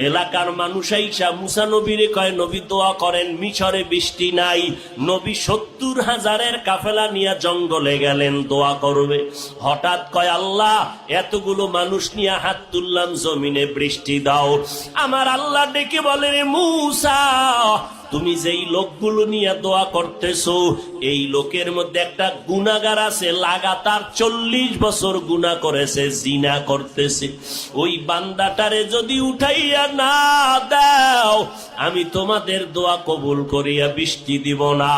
এলাকার মানুষ আইসা মুসা নবীরে কয়, নবী দোয়া করেন, মিশরে বৃষ্টি নাই। নবী 70,000 কাফেলা নিয়ে জঙ্গলে গেলেন দোয়া করবে। হঠাৎ কয়, আল্লাহ এতগুলো মানুষ নিয়ে হাত তুললাম, জমিনে বৃষ্টি দাও। আমার আল্লাহ ডেকে বলে, রে মুসা, তুমি যেই লোকগুলো নিয়ে দোয়া করতেছো, এই লোকের মধ্যে একটা গুনাহগার আছে, লাগাতার 40 বছর গুনাহ করেছে, জিনা করতেছে। ওই বান্দাটারে যদি উঠাইয়া না দাও, আমি তোমাদের দোয়া কবুল করিয়া বৃষ্টি দিব না।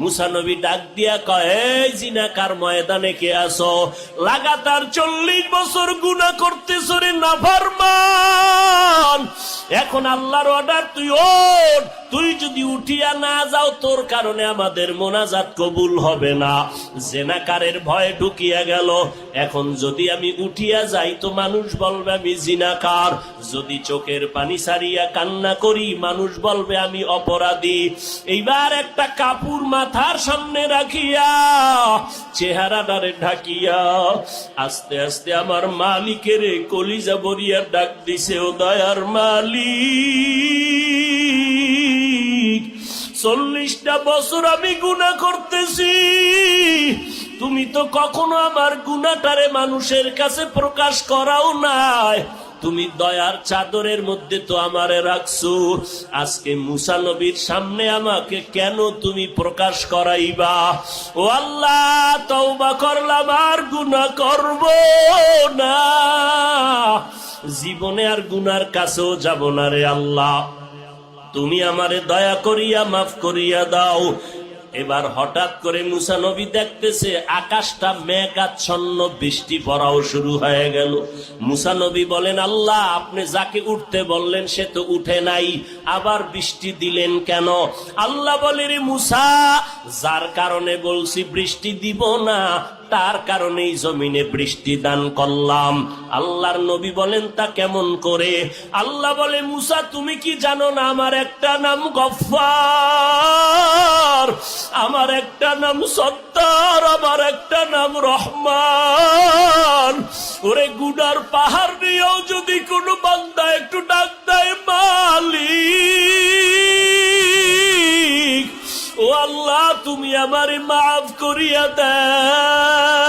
মুসা নবী ডাক দিয়া কয়, এই জিনাকার, ময়দানে কে আছো? লাগাতার 40 বছর গুনাহ করতেছো রে নাফরমান। এখন আল্লাহর অর্ডার, তুই ওঠ। তুই যদি উঠিয়া না যাও, তোর কারণে আমাদের মোনাজাত কবুল হবে না। জিনাকারের ভয়ে ঢুকিয়া গেল। এখন যদি আমি উঠিয়া যাই তো মানুষ বলবে আমি জিনাকার, যদি চোখের পানি ছাড়িয়া কান্না করি মানুষ বলবে আমি অপরাধী। এইবার একটা কাপড় মাথার সামনে রাখিয়া, চেহারাটারে ঢাকিয়া, আস্তে আস্তে আমার মালিকের কলিজা ভরিয়া ডাক দিছে, ও দয়ার মালিক, 40টা বছর আমি গুনাহ করতেছি, তুমি তো কখনো আমার গুনাহটারে মানুষের কাছে প্রকাশ করাও নাই। তুমি দয়ার চাদরের মধ্যে তো আমারে রাখছো, আজকে মুসা নবীর সামনে আমাকে কেন তুমি প্রকাশ করাইবা? ও আল্লাহ, তওবা করলাম, আর গুনাহ করব না, জীবনে আর গুনার কাছেও যাব না রে আল্লাহ, তুমি আমারে দয়া করিয়া মাফ করিয়া দাও। এবার হঠাৎ করে মুসা নবী দেখতেছে আকাশটা মেঘাচ্ছন্ন, বৃষ্টি পড়াও শুরু হয়ে গেল। মুসা নবী বলেন, আল্লাহ, আপনি যাকে উঠতে বললেন সে তো উঠে নাই, আবার বৃষ্টি দিলেন কেন? আল্লাহ বলে, রে মুসা, যার কারণে বলছি বৃষ্টি দিব না, তার কারণেই জমিনে বৃষ্টি দান করলাম। আল্লাহর নবী বলেন, তা কেমন করে? আল্লাহ বলে, মুসা, তুমি কি জানো না আমার একটা নাম গফফার, আমার একটা নাম সত্তার, আমার একটা নাম রহমান। ওরে গুনার পাহাড় নিয়েও যদি কোনো বান্দা একটু ডাক দেয় মালিক, ও আল্লাহ, তুমি আমারে মাফ করিয়া দাও।